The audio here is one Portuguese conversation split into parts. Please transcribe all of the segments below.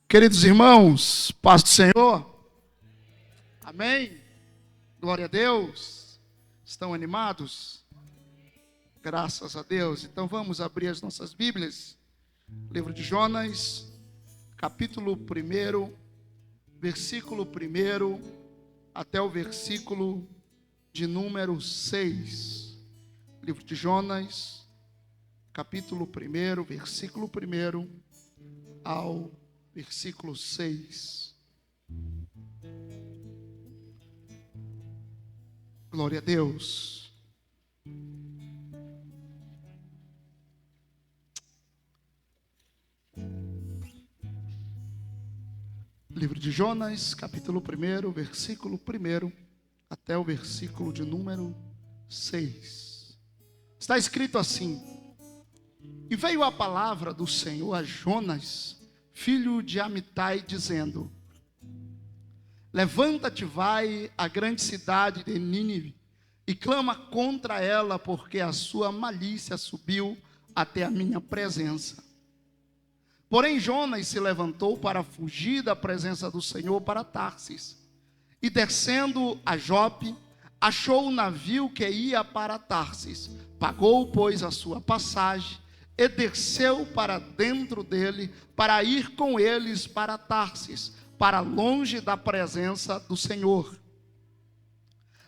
Queridos irmãos, paz do Senhor, amém, glória a Deus, estão animados? Graças a Deus. Então vamos abrir as nossas Bíblias, livro de Jonas, capítulo 1, versículo 1 até o versículo de número 6, livro de Jonas, capítulo 1, versículo 1 ao versículo 6. Glória a Deus. Livro de Jonas, capítulo 1, versículo 1 até o versículo de número 6. Está escrito assim: E veio a palavra do Senhor a Jonas, filho de Amitai, dizendo: Levanta-te, vai à grande cidade de Nínive e clama contra ela, porque a sua malícia subiu até a minha presença. Porém Jonas se levantou para fugir da presença do Senhor para Tarsis, e descendo a Jope, achou o navio que ia para Tarsis, pagou, pois, a sua passagem, e desceu para dentro dele, para ir com eles para Tarsis, para longe da presença do Senhor.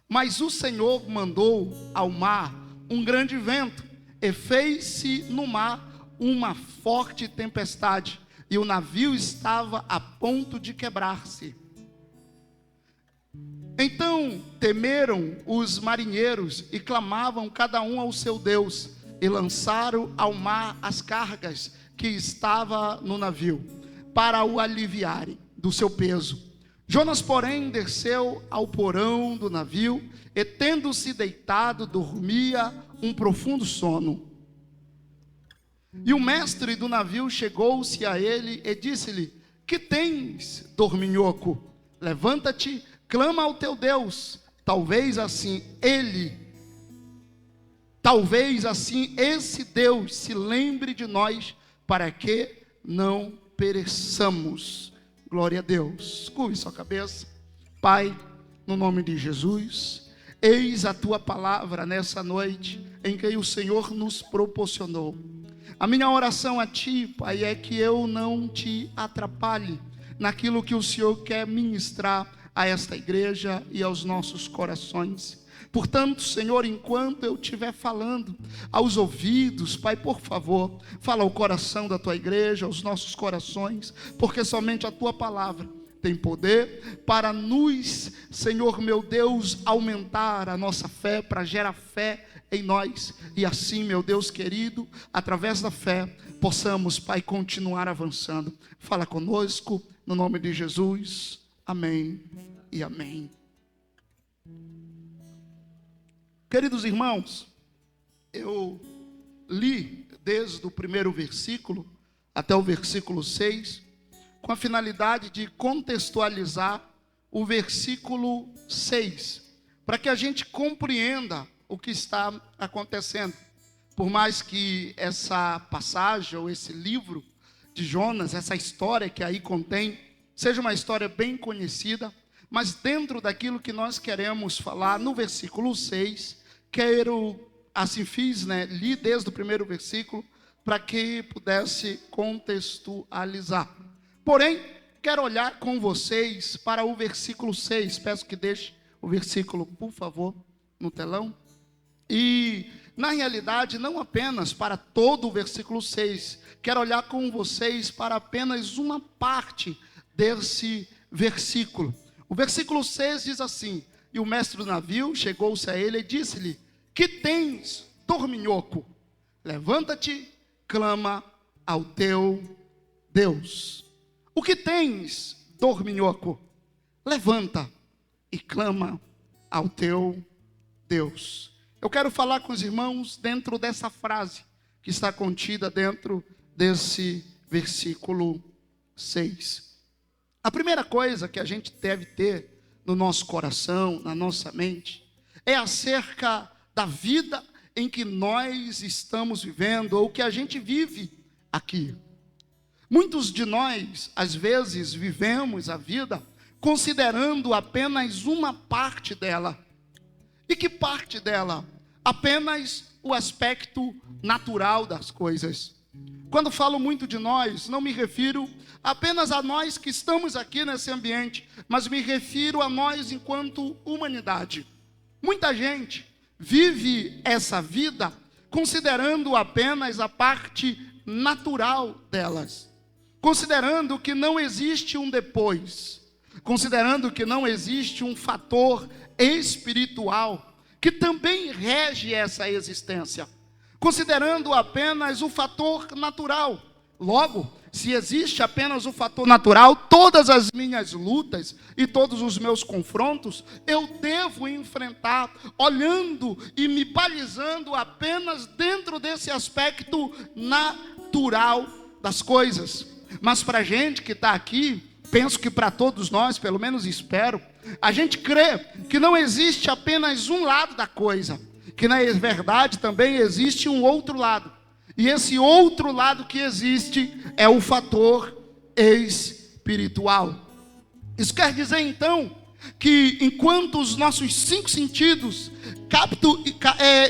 Mas o Senhor mandou ao mar um grande vento, e fez-se no mar uma forte tempestade, e o navio estava a ponto de quebrar-se. Então temeram os marinheiros, e clamavam cada um ao seu Deus, e lançaram ao mar as cargas que estava no navio, para o aliviarem do seu peso. Jonas, porém, desceu ao porão do navio, e tendo-se deitado, dormia um profundo sono. E o mestre do navio chegou-se a ele e disse-lhe: Que tens, dorminhoco? Levanta-te, clama ao teu Deus, talvez assim esse Deus se lembre de nós, para que não pereçamos. Glória a Deus. Curve sua cabeça. Pai, no nome de Jesus, eis a tua palavra nessa noite em que o Senhor nos proporcionou. A minha oração a ti, Pai, é que eu não te atrapalhe naquilo que o Senhor quer ministrar a esta igreja e aos nossos corações. Portanto, Senhor, enquanto eu estiver falando aos ouvidos, Pai, por favor, fala ao coração da tua igreja, aos nossos corações, porque somente a tua palavra tem poder para nos, Senhor meu Deus, aumentar a nossa fé, para gerar fé em nós, e assim, meu Deus querido, através da fé, possamos, Pai, continuar avançando. Fala conosco, no nome de Jesus, amém e amém. Queridos irmãos, eu li desde o primeiro versículo até o versículo 6, com a finalidade de contextualizar o versículo 6, para que a gente compreenda o que está acontecendo. Por mais que essa passagem, ou esse livro de Jonas, essa história que aí contém, seja uma história bem conhecida, mas dentro daquilo que nós queremos falar, no versículo 6, assim fiz, li desde o primeiro versículo, para que pudesse contextualizar. Porém, quero olhar com vocês para o versículo 6, peço que deixe o versículo, por favor, no telão. E, na realidade, não apenas para todo o versículo 6, quero olhar com vocês para apenas uma parte desse versículo. O versículo 6 diz assim: E o mestre do navio chegou-se a ele e disse-lhe: Que tens, dorminhoco? Levanta-te, clama ao teu Deus. O que tens, dorminhoco? Levanta e clama ao teu Deus. Eu quero falar com os irmãos dentro dessa frase que está contida dentro desse versículo 6. A primeira coisa que a gente deve ter no nosso coração, na nossa mente, é acerca da vida em que nós estamos vivendo, ou que a gente vive aqui. Muitos de nós, às vezes, vivemos a vida considerando apenas uma parte dela. E que parte dela? Apenas o aspecto natural das coisas. Quando falo muito de nós, não me refiro apenas a nós que estamos aqui nesse ambiente, mas me refiro a nós enquanto humanidade. Muita gente vive essa vida considerando apenas a parte natural delas, considerando que não existe um depois, considerando que não existe um fator espiritual que também rege essa existência, considerando apenas o fator natural. Logo, se existe apenas o fator natural, todas as minhas lutas e todos os meus confrontos, eu devo enfrentar olhando e me balizando apenas dentro desse aspecto natural das coisas. Mas para a gente que está aqui, penso que para todos nós, pelo menos espero, a gente crê que não existe apenas um lado da coisa, que na verdade também existe um outro lado. E esse outro lado que existe é o fator espiritual. Isso quer dizer então que enquanto os nossos 5 sentidos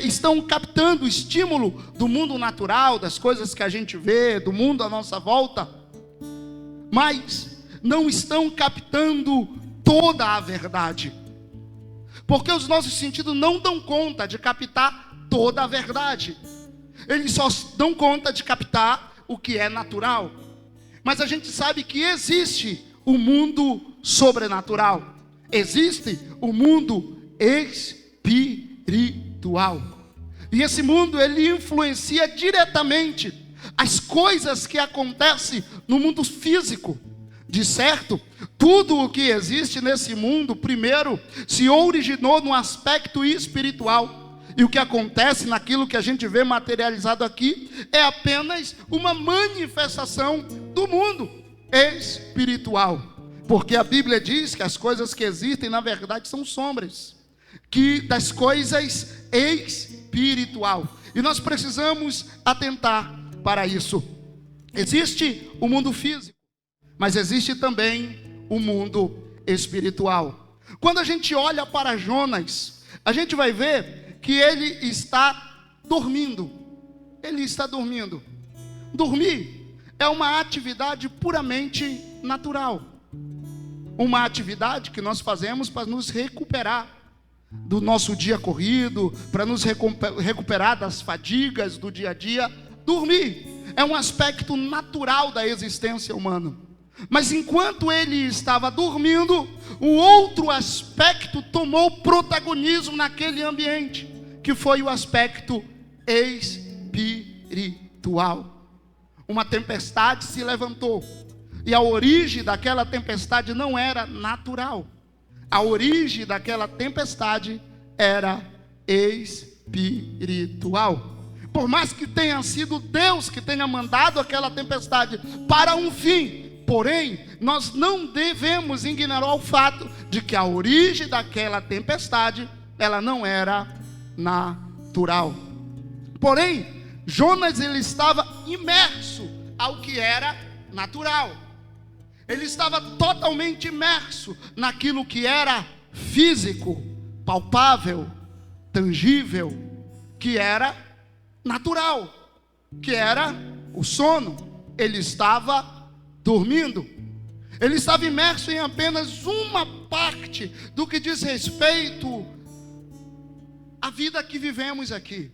estão captando o estímulo do mundo natural, das coisas que a gente vê, do mundo à nossa volta, mas não estão captando toda a verdade. Porque os nossos sentidos não dão conta de captar toda a verdade. Eles só dão conta de captar o que é natural. Mas a gente sabe que existe o mundo sobrenatural. Existe o mundo espiritual. E esse mundo, ele influencia diretamente as coisas que acontecem no mundo físico. De certo, tudo o que existe nesse mundo, primeiro, se originou no aspecto espiritual. E o que acontece naquilo que a gente vê materializado aqui é apenas uma manifestação do mundo espiritual. Porque a Bíblia diz que as coisas que existem, na verdade, são sombras que das coisas espiritual. E nós precisamos atentar para isso. Existe o mundo físico, mas existe também o mundo espiritual. Quando a gente olha para Jonas, a gente vai ver que ele está dormindo. Ele está dormindo. Dormir é uma atividade puramente natural. Uma atividade que nós fazemos para nos recuperar do nosso dia corrido, para nos recuperar das fadigas do dia a dia. Dormir é um aspecto natural da existência humana. Mas enquanto ele estava dormindo, um outro aspecto tomou protagonismo naquele ambiente, que foi o aspecto espiritual. Uma tempestade se levantou, e a origem daquela tempestade não era natural. A origem daquela tempestade era espiritual. Por mais que tenha sido Deus que tenha mandado aquela tempestade para um fim, porém, nós não devemos ignorar o fato de que a origem daquela tempestade, ela não era natural. Porém, Jonas, ele estava imerso ao que era natural. Ele estava totalmente imerso naquilo que era físico, palpável, tangível, que era natural, que era o sono. Ele estava dormindo. Ele estava imerso em apenas uma parte do que diz respeito à vida que vivemos aqui.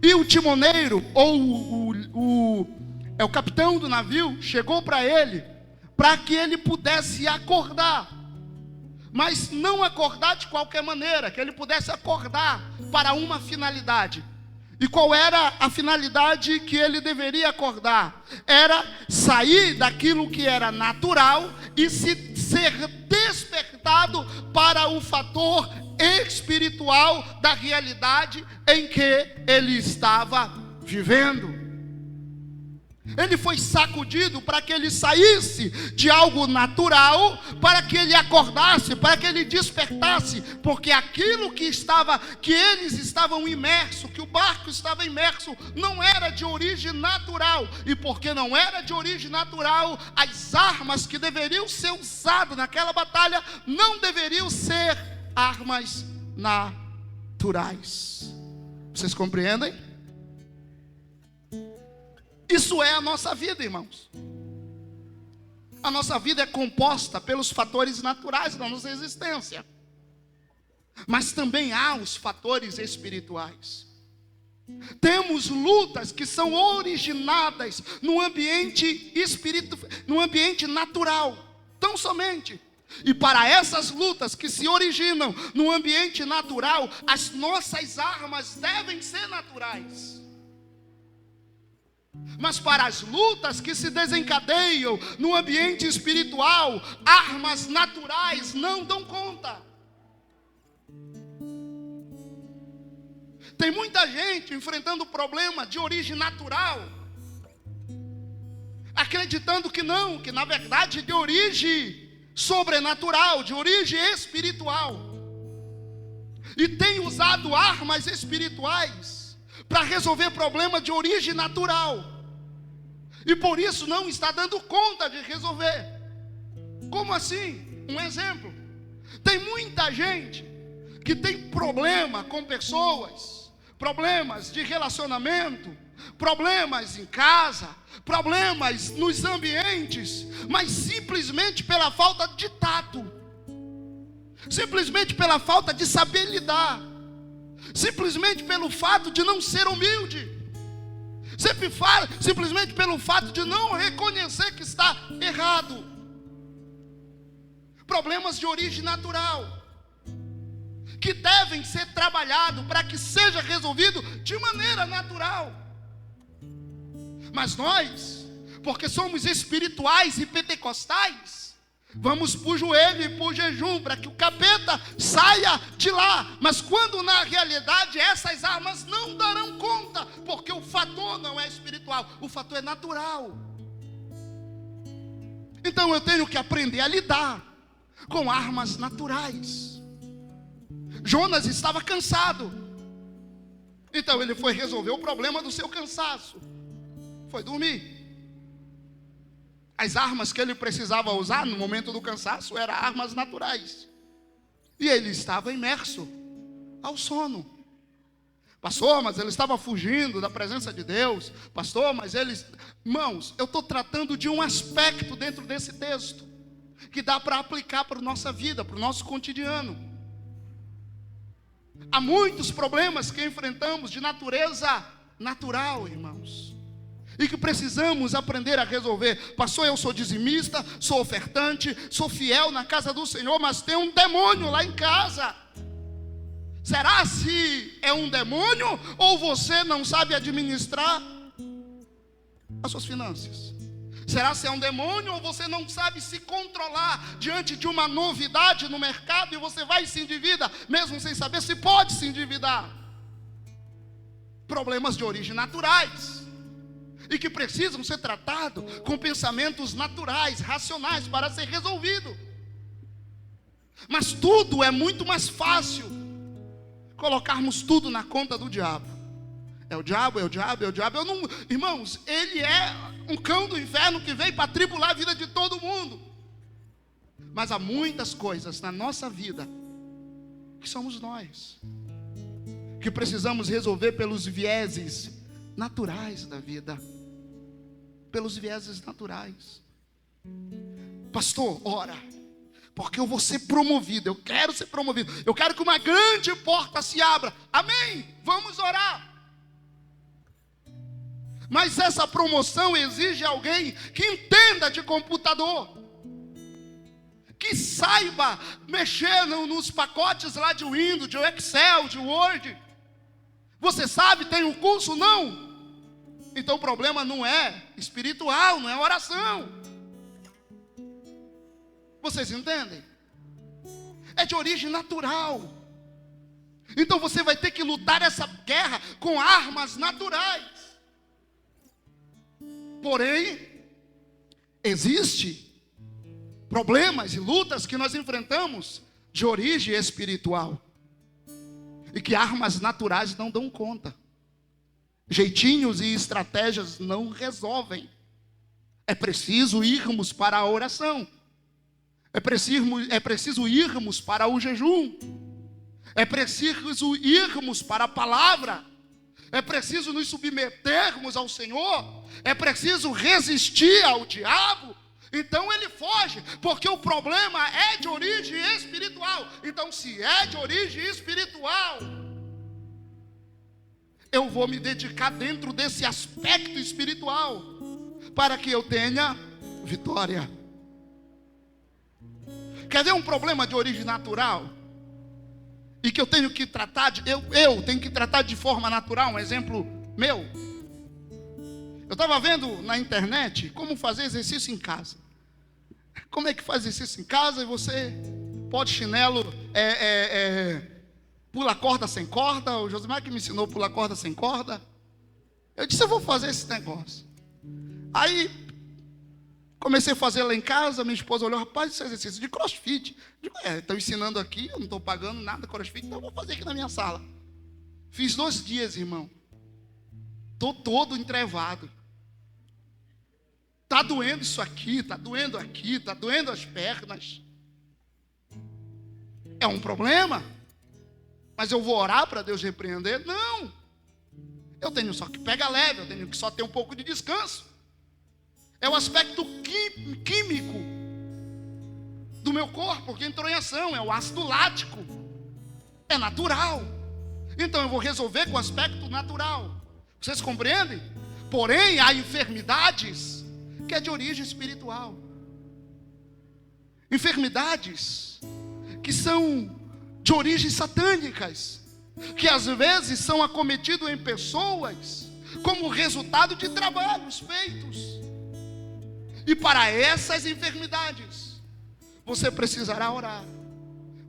E o timoneiro, ou o capitão do navio, chegou para ele, para que ele pudesse acordar. Mas não acordar de qualquer maneira, que ele pudesse acordar para uma finalidade. E qual era a finalidade que ele deveria acordar? Era sair daquilo que era natural e ser despertado para o fator espiritual da realidade em que ele estava vivendo. Ele foi sacudido para que ele saísse de algo natural, para que ele acordasse, para que ele despertasse, porque aquilo que eles estavam imersos, que o barco estava imerso, não era de origem natural. E porque não era de origem natural, as armas que deveriam ser usadas naquela batalha não deveriam ser armas naturais. Vocês compreendem? Isso é a nossa vida, irmãos. A nossa vida é composta pelos fatores naturais da nossa existência, mas também há os fatores espirituais. Temos lutas que são originadas no ambiente no ambiente natural, tão somente. E para essas lutas que se originam no ambiente natural, as nossas armas devem ser naturais. Mas para as lutas que se desencadeiam no ambiente espiritual, armas naturais não dão conta. Tem muita gente enfrentando problema de origem natural, acreditando que não, que na verdade é de origem sobrenatural, de origem espiritual. E tem usado armas espirituais para resolver problema de origem natural. E por isso não está dando conta de resolver. Como assim? Um exemplo. Tem muita gente que tem problema com pessoas, problemas de relacionamento, problemas em casa, problemas nos ambientes, mas simplesmente pela falta de tato, simplesmente pela falta de saber lidar, simplesmente pelo fato de não ser humilde, simplesmente pelo fato de não reconhecer que está errado. Problemas de origem natural, que devem ser trabalhados para que seja resolvido de maneira natural. Mas nós, porque somos espirituais e pentecostais, vamos para o joelho e para o jejum, para que o capeta saia de lá. Mas quando na realidade essas armas não darão conta, porque o fator não é espiritual, o fator é natural. Então eu tenho que aprender a lidar com armas naturais. Jonas estava cansado, então ele foi resolver o problema do seu cansaço, foi dormir. As armas que ele precisava usar no momento do cansaço eram armas naturais, e ele estava imerso ao sono. Pastor, mas ele estava fugindo da presença de Deus. Pastor, mas eles... Irmãos, eu estou tratando de um aspecto dentro desse texto que dá para aplicar para a nossa vida, para o nosso cotidiano. Há muitos problemas que enfrentamos de natureza natural, irmãos, e que precisamos aprender a resolver. Pastor, eu sou dizimista, sou ofertante, sou fiel na casa do Senhor, mas tem um demônio lá em casa. Será se é um demônio ou você não sabe administrar as suas finanças? Será se é um demônio ou você não sabe se controlar diante de uma novidade no mercado e você vai e se endivida, mesmo sem saber se pode se endividar? Problemas de origem naturais e que precisam ser tratados com pensamentos naturais, racionais, para ser resolvido. Mas tudo é muito mais fácil colocarmos tudo na conta do diabo. É o diabo, é o diabo, é o diabo. Eu não, irmãos, ele é um cão do inferno que veio para tribular a vida de todo mundo. Mas há muitas coisas na nossa vida que somos nós, que precisamos resolver pelos vieses naturais da vida. Pelos vieses naturais. Pastor, ora, porque eu vou ser promovido, eu quero ser promovido, eu quero que uma grande porta se abra. Amém, vamos orar. Mas essa promoção exige alguém que entenda de computador, que saiba mexer nos pacotes lá de Windows, de Excel, de Word. Você sabe, tem um curso? Não. Então o problema não é espiritual, não é oração. Vocês entendem? É de origem natural. Então você vai ter que lutar essa guerra com armas naturais. Porém, existe problemas e lutas que nós enfrentamos de origem espiritual e que armas naturais não dão conta. Jeitinhos e estratégias não resolvem. É preciso irmos para a oração. É preciso irmos para o jejum. É preciso irmos para a palavra. É preciso nos submetermos ao Senhor. É preciso resistir ao diabo. Então ele foge, porque o problema é de origem espiritual. Então, se é de origem espiritual, eu vou me dedicar dentro desse aspecto espiritual, para que eu tenha vitória. Quer ver um problema de origem natural? E que eu tenho que tratar, eu tenho que tratar de forma natural, um exemplo meu. Eu estava vendo na internet como fazer exercício em casa. Como é que faz exercício em casa e você pode chinelo, pula corda sem corda. O Josimar que me ensinou pula corda sem corda. Eu disse, eu vou fazer esse negócio. Aí, comecei a fazer lá em casa, minha esposa olhou, rapaz, esse exercício de crossfit. Eu digo, estão ensinando aqui, eu não estou pagando nada crossfit, então eu vou fazer aqui na minha sala. Fiz 2 dias, irmão. Estou todo entrevado. Está doendo isso aqui, está doendo aqui, está doendo as pernas. É um problema? Mas eu vou orar para Deus repreender? Não. Eu tenho só que pegar leve, eu tenho que só ter um pouco de descanso. É o aspecto químico do meu corpo que entrou em ação, é o ácido lático. É natural. Então eu vou resolver com o aspecto natural. Vocês compreendem? Porém, há enfermidades que é de origem espiritual. Enfermidades que são de origens satânicas, que às vezes são acometidos em pessoas como resultado de trabalhos feitos. E para essas enfermidades, você precisará orar,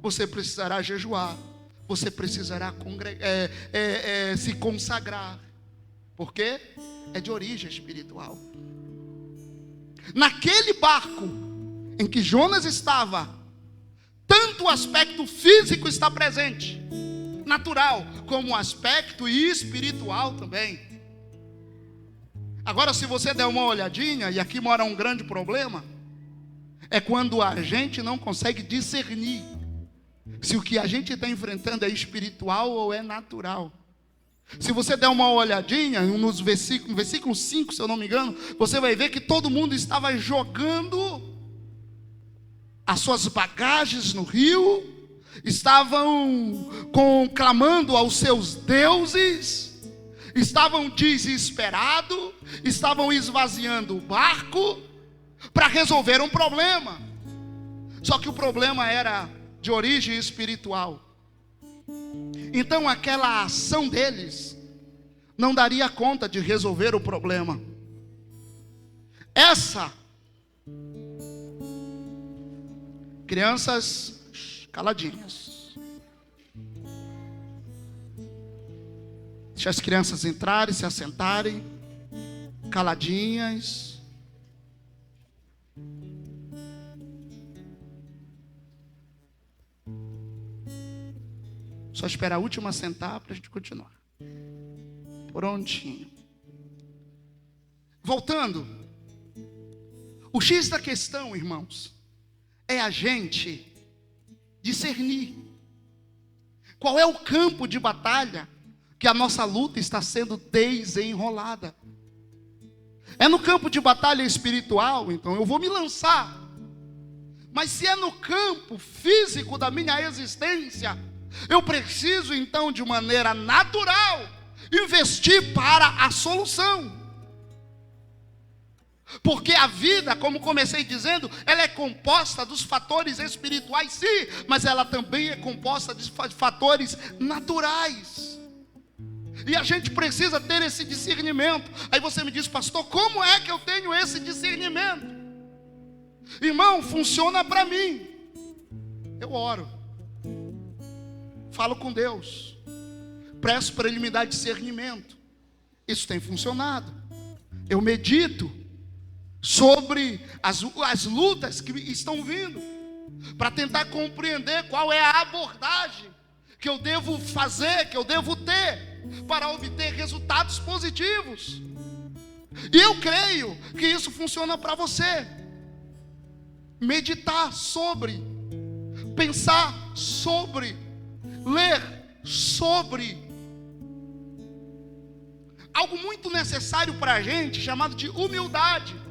você precisará jejuar, você precisará se consagrar, porque é de origem espiritual. Naquele barco em que Jonas estava, tanto o aspecto físico está presente, natural, como o aspecto espiritual também. Agora, se você der uma olhadinha, e aqui mora um grande problema, é quando a gente não consegue discernir se o que a gente está enfrentando é espiritual ou é natural. Se você der uma olhadinha no versículo 5, se eu não me engano, você vai ver que todo mundo estava jogando as suas bagagens no rio, estavam clamando aos seus deuses, estavam desesperados, estavam esvaziando o barco para resolver um problema. Só que o problema era de origem espiritual. Então aquela ação deles não daria conta de resolver o problema. Crianças caladinhas. Deixa as crianças entrarem, se assentarem, caladinhas. Só esperar a última sentar para a gente continuar. Prontinho. Voltando. O X da questão, irmãos, é a gente discernir qual é o campo de batalha que a nossa luta está sendo desenrolada. É no campo de batalha espiritual, então eu vou me lançar. Mas se é no campo físico da minha existência, eu preciso então de maneira natural investir para a solução. Porque a vida, como comecei dizendo, ela é composta dos fatores espirituais, sim, mas ela também é composta de fatores naturais. E a gente precisa ter esse discernimento. Aí você me diz, pastor, como é que eu tenho esse discernimento? Irmão, funciona para mim. Eu oro, falo com Deus, peço para Ele me dar discernimento. Isso tem funcionado. Eu medito sobre as lutas que estão vindo, para tentar compreender qual é a abordagem que eu devo fazer, que eu devo ter, para obter resultados positivos. E eu creio que isso funciona para você. Meditar sobre, pensar sobre, ler sobre. Algo muito necessário para a gente, chamado de humildade.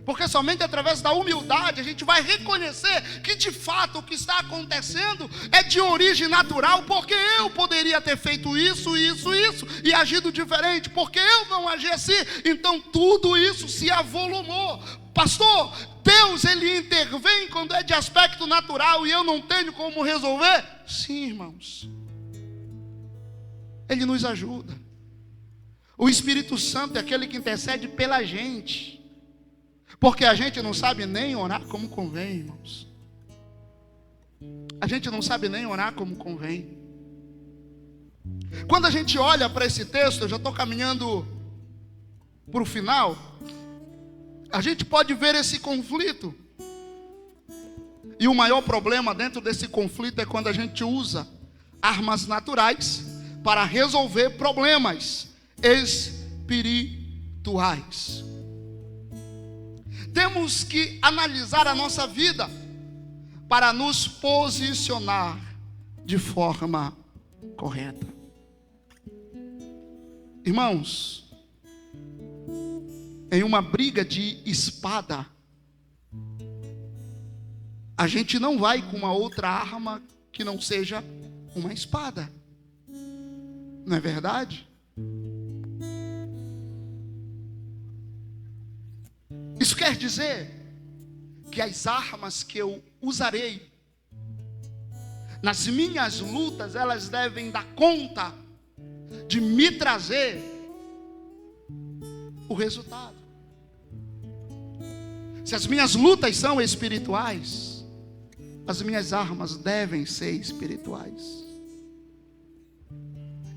Porque somente através da humildade a gente vai reconhecer que de fato o que está acontecendo é de origem natural, porque eu poderia ter feito isso, e agido diferente, porque eu não agi assim. Então tudo isso se avolumou. Pastor, Deus ele intervém quando é de aspecto natural e eu não tenho como resolver? Sim, irmãos. Ele nos ajuda. O Espírito Santo é aquele que intercede pela gente. Porque a gente não sabe nem orar como convém, irmãos. A gente não sabe nem orar como convém. Quando a gente olha para esse texto, eu já estou caminhando para o final, a gente pode ver esse conflito. E o maior problema dentro desse conflito é quando a gente usa armas naturais para resolver problemas espirituais. Temos que analisar a nossa vida para nos posicionar de forma correta. Irmãos, em uma briga de espada, a gente não vai com uma outra arma que não seja uma espada. Não é verdade? Isso quer dizer que as armas que eu usarei nas minhas lutas, elas devem dar conta de me trazer o resultado. Se as minhas lutas são espirituais, as minhas armas devem ser espirituais.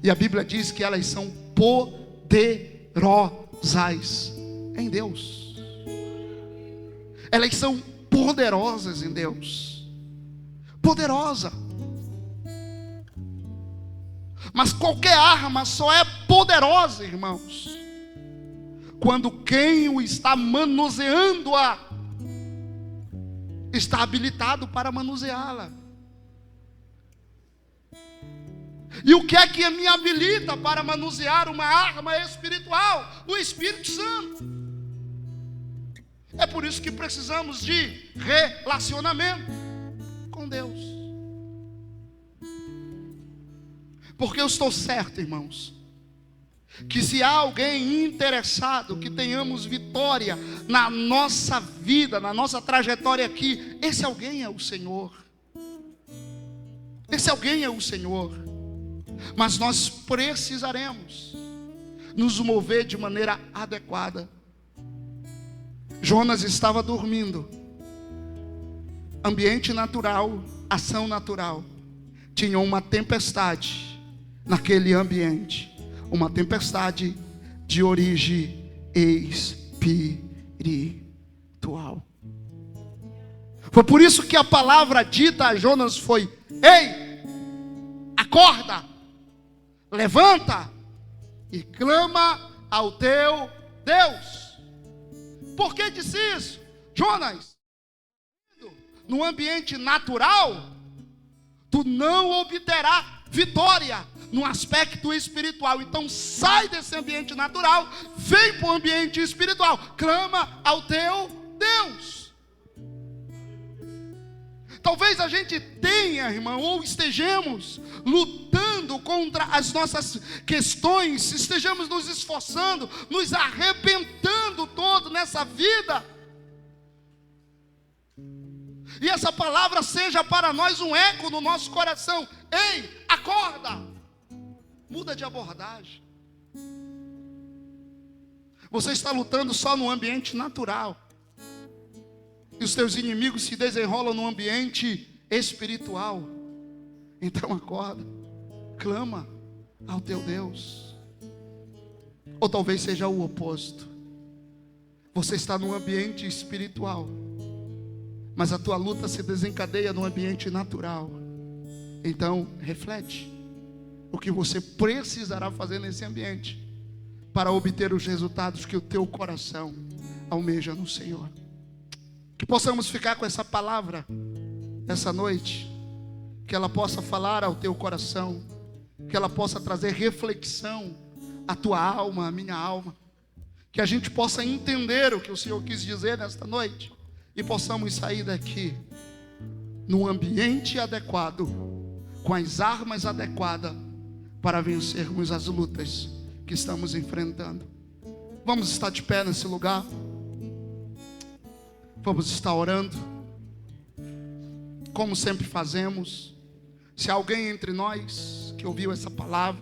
E a Bíblia diz que elas são poderosas em Deus. Elas são poderosas em Deus. Poderosa. Mas qualquer arma só é poderosa, irmãos, quando quem o está manuseando-a está habilitado para manuseá-la. E o que é que me habilita para manusear uma arma espiritual? O Espírito Santo. É por isso que precisamos de relacionamento com Deus. Porque eu estou certo, irmãos, que se há alguém interessado que tenhamos vitória na nossa vida, na nossa trajetória aqui, esse alguém é o Senhor. Esse alguém é o Senhor. Mas nós precisaremos nos mover de maneira adequada. Jonas estava dormindo. Ambiente natural, ação natural. Tinha uma tempestade naquele ambiente. Uma tempestade de origem espiritual. Foi por isso que a palavra dita a Jonas foi: ei, acorda, levanta e clama ao teu Deus. Por que disse isso? Jonas, no ambiente natural, tu não obterás vitória no aspecto espiritual. Então sai desse ambiente natural, vem para o ambiente espiritual, clama ao teu Deus. Talvez a gente tenha, irmão, ou estejamos lutando contra as nossas questões, estejamos nos esforçando, nos arrebentando todo nessa vida. E essa palavra seja para nós um eco no nosso coração. Ei, acorda! Muda de abordagem. Você está lutando só no ambiente natural. E os teus inimigos se desenrolam no ambiente espiritual. Então acorda, clama ao teu Deus. Ou talvez seja o oposto. Você está num ambiente espiritual, mas a tua luta se desencadeia no ambiente natural. Então, reflete o que você precisará fazer nesse ambiente para obter os resultados que o teu coração almeja no Senhor. Que possamos ficar com essa palavra essa noite, que ela possa falar ao teu coração, que ela possa trazer reflexão à tua alma, à minha alma, que a gente possa entender o que o Senhor quis dizer nesta noite e possamos sair daqui num ambiente adequado, com as armas adequadas para vencermos as lutas que estamos enfrentando. Vamos estar de pé nesse lugar, vamos estar orando, como sempre fazemos. Se há alguém entre nós que ouviu essa palavra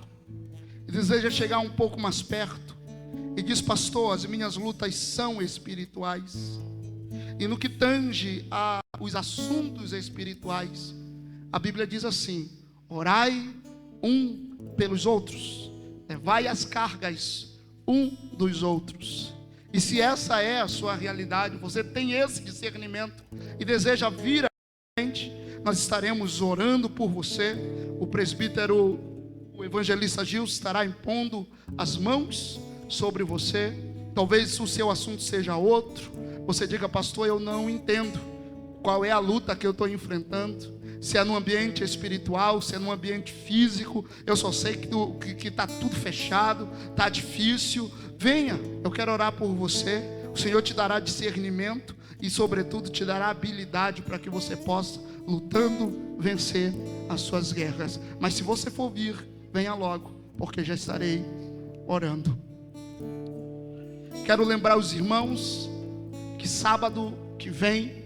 e deseja chegar um pouco mais perto e diz: pastor, as minhas lutas são espirituais, e no que tange aos assuntos espirituais, a Bíblia diz assim: orai um pelos outros, levai as cargas um dos outros. E se essa é a sua realidade, você tem esse discernimento e deseja vir à frente, nós estaremos orando por você. O presbítero, o evangelista Gil, estará impondo as mãos sobre você. Talvez o seu assunto seja outro. Você diga: pastor, eu não entendo qual é a luta que eu estou enfrentando, se é no ambiente espiritual, se é no ambiente físico. Eu só sei que está tudo fechado, está difícil. Venha, eu quero orar por você. O Senhor te dará discernimento e sobretudo te dará habilidade para que você possa, lutando, vencer as suas guerras. Mas se você for vir, venha logo, porque já estarei orando. Quero lembrar os irmãos que sábado que vem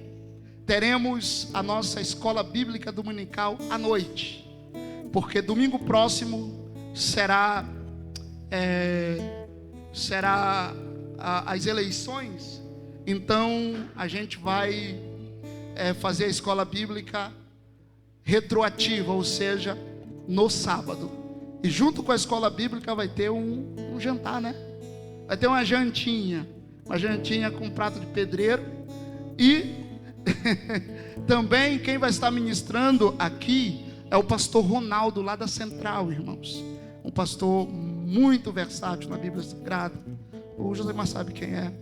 teremos a nossa escola bíblica dominical à noite, porque domingo próximo será as eleições. Então a gente vai fazer a escola bíblica retroativa, ou seja, no sábado. E junto com a escola bíblica vai ter um jantar, né? Vai ter uma jantinha com prato de pedreiro. E também quem vai estar ministrando aqui é o pastor Ronaldo, lá da Central, irmãos. Um pastor muito versátil na Bíblia Sagrada. O Josemar sabe quem é.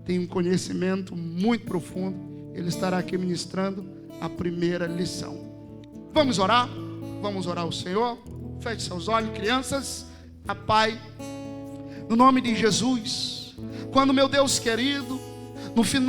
Tem um conhecimento muito profundo. Ele estará aqui ministrando a primeira lição. Vamos orar? Vamos orar ao Senhor? Feche seus olhos, crianças. Pai, no nome de Jesus, quando, meu Deus querido, no final